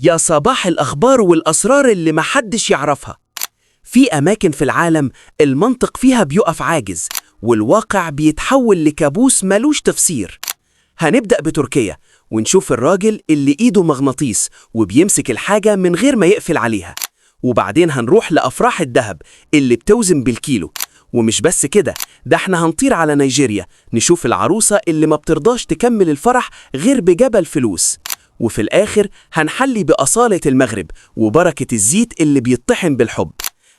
يا صباح الأخبار والأسرار اللي محدش يعرفها. في أماكن في العالم المنطق فيها بيقف عاجز، والواقع بيتحول لكابوس ملوش تفسير. هنبدأ بتركيا ونشوف الراجل اللي إيده مغناطيس وبيمسك الحاجة من غير ما يقفل عليها. وبعدين هنروح لأفراح الذهب اللي بتوزن بالكيلو. ومش بس كده، ده احنا هنطير على نيجيريا نشوف العروسة اللي ما بترضاش تكمل الفرح غير بجبل فلوس. وفي الآخر هنحلي بأصالة المغرب وبركة الزيت اللي بيطحن بالحب.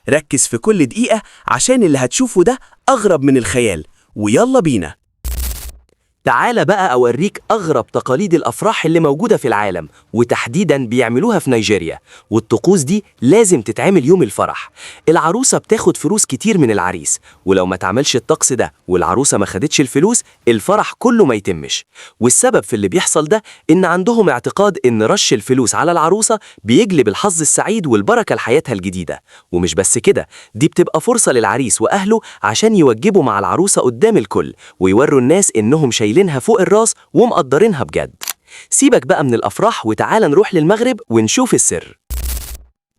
ركز في كل دقيقة عشان اللي هتشوفه ده أغرب من الخيال، ويلا بينا. تعال بقى أوريك أغرب تقاليد الأفراح اللي موجودة في العالم، وتحديداً بيعملوها في نيجيريا. والطقوس دي لازم تتعمل يوم الفرح. العروسة بتاخد فلوس كتير من العريس، ولو ما تعملش الطقس ده والعروسة ما خدتش الفلوس، الفرح كله ما يتمش. والسبب في اللي بيحصل ده إن عندهم اعتقاد إن رش الفلوس على العروسة بيجلب الحظ السعيد والبركة لحياتها الجديدة. ومش بس كده، دي بتبقى فرصة للعريس وأهله عشان يوجبوا مع العروسة قدام الكل، ويوروا الناس إنهم شايلينها فوق الراس ومقدرينها بجد. سيبك بقى من الأفراح وتعال نروح للمغرب ونشوف السر.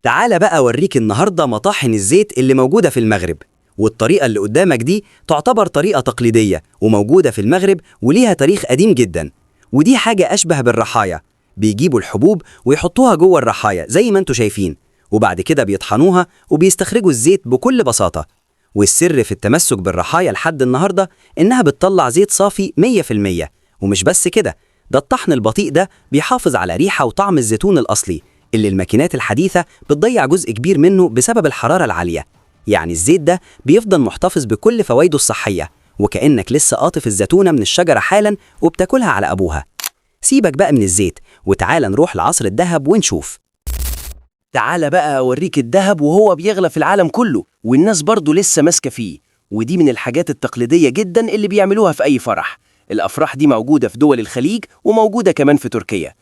تعال بقى أوريك النهاردة مطاحن الزيت اللي موجودة في المغرب. والطريقة اللي قدامك دي تعتبر طريقة تقليدية وموجودة في المغرب وليها تاريخ قديم جدا. ودي حاجة أشبه بالرحايا، بيجيبوا الحبوب ويحطوها جوه الرحايا زي ما انتوا شايفين، وبعد كده بيطحنوها وبيستخرجوا الزيت بكل بساطة. والسر في التمسك بالرحايا لحد النهاردة إنها بتطلع زيت صافي 100%. ومش بس كده، ده الطحن البطيء ده بيحافظ على ريحة وطعم الزيتون الأصلي اللي الماكينات الحديثة بتضيع جزء كبير منه بسبب الحرارة العالية. يعني الزيت ده بيفضل محتفظ بكل فوائده الصحية، وكأنك لسه قاطف الزيتونة من الشجرة حالا وبتاكلها على أبوها. سيبك بقى من الزيت وتعال نروح لعصر الذهب ونشوف. تعال بقى أوريك الذهب وهو بيغلى في العالم كله، والناس برضو لسه ماسكة فيه. ودي من الحاجات التقليدية جدا اللي بيعملوها في أي فرح. الأفراح دي موجودة في دول الخليج وموجودة كمان في تركيا.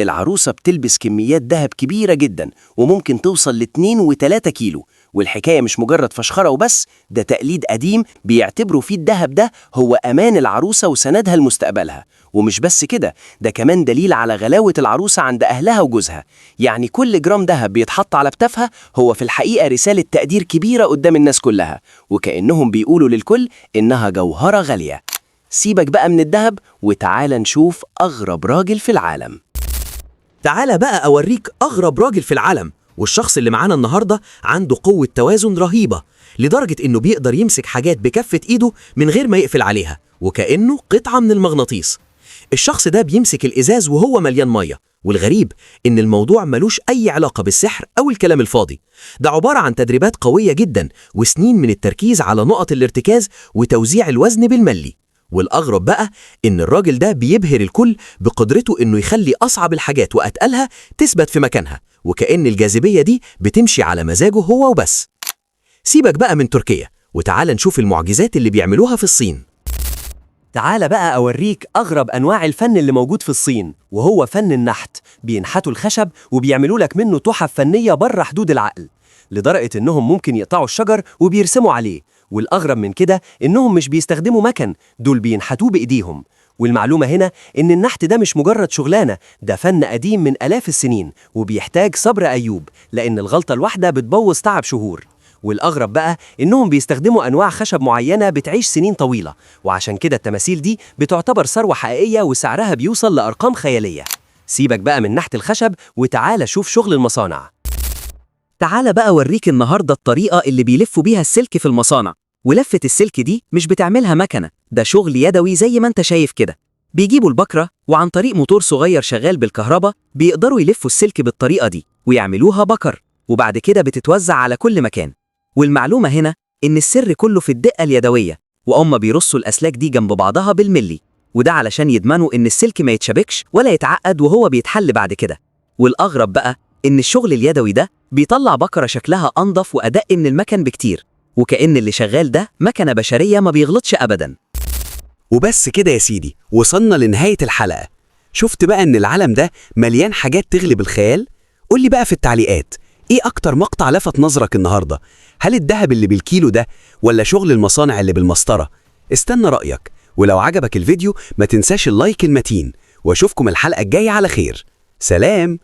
العروسة بتلبس كميات ذهب كبيرة جدا وممكن توصل ل2 و3 كيلو. والحكاية مش مجرد فشخرة وبس، ده تقليد قديم بيعتبروا فيه الذهب ده هو أمان العروسة وسندها لمستقبلها. ومش بس كده، ده كمان دليل على غلاوة العروسة عند أهلها وجوزها. يعني كل جرام ذهب بيتحط على كتافها هو في الحقيقة رسالة تقدير كبيرة قدام الناس كلها، وكأنهم بيقولوا للكل إنها جوهرة غالية. سيبك بقى من الذهب وتعال نشوف أغرب راجل في العالم. تعال بقى أوريك أغرب راجل في العالم. والشخص اللي معانا النهاردة عنده قوة توازن رهيبة، لدرجة إنه بيقدر يمسك حاجات بكفة إيده من غير ما يقفل عليها، وكأنه قطعة من المغناطيس. الشخص ده بيمسك الإزاز وهو مليان مية، والغريب إن الموضوع ملوش أي علاقة بالسحر أو الكلام الفاضي. ده عبارة عن تدريبات قوية جدا وسنين من التركيز على نقط الارتكاز وتوزيع الوزن بالملي. والأغرب بقى إن الراجل ده بيبهر الكل بقدرته إنه يخلي أصعب الحاجات وأتقلها تثبت في مكانها، وكأن الجاذبية دي بتمشي على مزاجه هو وبس. سيبك بقى من تركيا وتعال نشوف المعجزات اللي بيعملوها في الصين. تعال بقى أوريك أغرب أنواع الفن اللي موجود في الصين، وهو فن النحت. بينحتوا الخشب وبيعملوا لك منه تحف فنية بره حدود العقل، لدرجة إنهم ممكن يقطعوا الشجر وبيرسموا عليه. والأغرب من كده إنهم مش بيستخدموا مكن، دول بينحتوه بإيديهم. والمعلومة هنا إن النحت ده مش مجرد شغلانة، ده فن قديم من آلاف السنين وبيحتاج صبر أيوب، لأن الغلطة الواحدة بتبوظ تعب شهور. والأغرب بقى إنهم بيستخدموا أنواع خشب معينة بتعيش سنين طويلة، وعشان كده التماثيل دي بتعتبر ثروة حقيقية وسعرها بيوصل لأرقام خيالية. سيبك بقى من نحت الخشب وتعال شوف شغل المصانع. تعال بقى أوريك النهاردة الطريقة اللي بيلفوا بيها السلك في المصانع. ولفة السلك دي مش بتعملها مكنة، ده شغل يدوي زي ما انت شايف كده. بيجيبوا البكرة وعن طريق موتور صغير شغال بالكهرباء بيقدروا يلفوا السلك بالطريقة دي ويعملوها بكر، وبعد كده بتتوزع على كل مكان. والمعلومة هنا إن السر كله في الدقة اليدوية، وهم بيرصوا الأسلاك دي جنب بعضها بالملي، وده علشان يضمنوا إن السلك ما يتشبكش ولا يتعقد وهو بيتحل بعد كده. والأغرب بقى إن الشغل اليدوي ده بيطلع بكرة شكلها أنظف وأدق من المكن بكتير، وكأن اللي شغال ده مكنة بشرية ما بيغلطش أبدا. وبس كده يا سيدي، وصلنا لنهاية الحلقة. شفت بقى إن العالم ده مليان حاجات تغلب الخيال؟ قولي بقى في التعليقات، إيه أكتر مقطع لفت نظرك النهاردة؟ هل الذهب اللي بالكيلو ده ولا شغل المصانع اللي بالمسطرة؟ استنى رأيك، ولو عجبك الفيديو ما تنساش اللايك المتين، واشوفكم الحلقة الجاية على خير. سلام.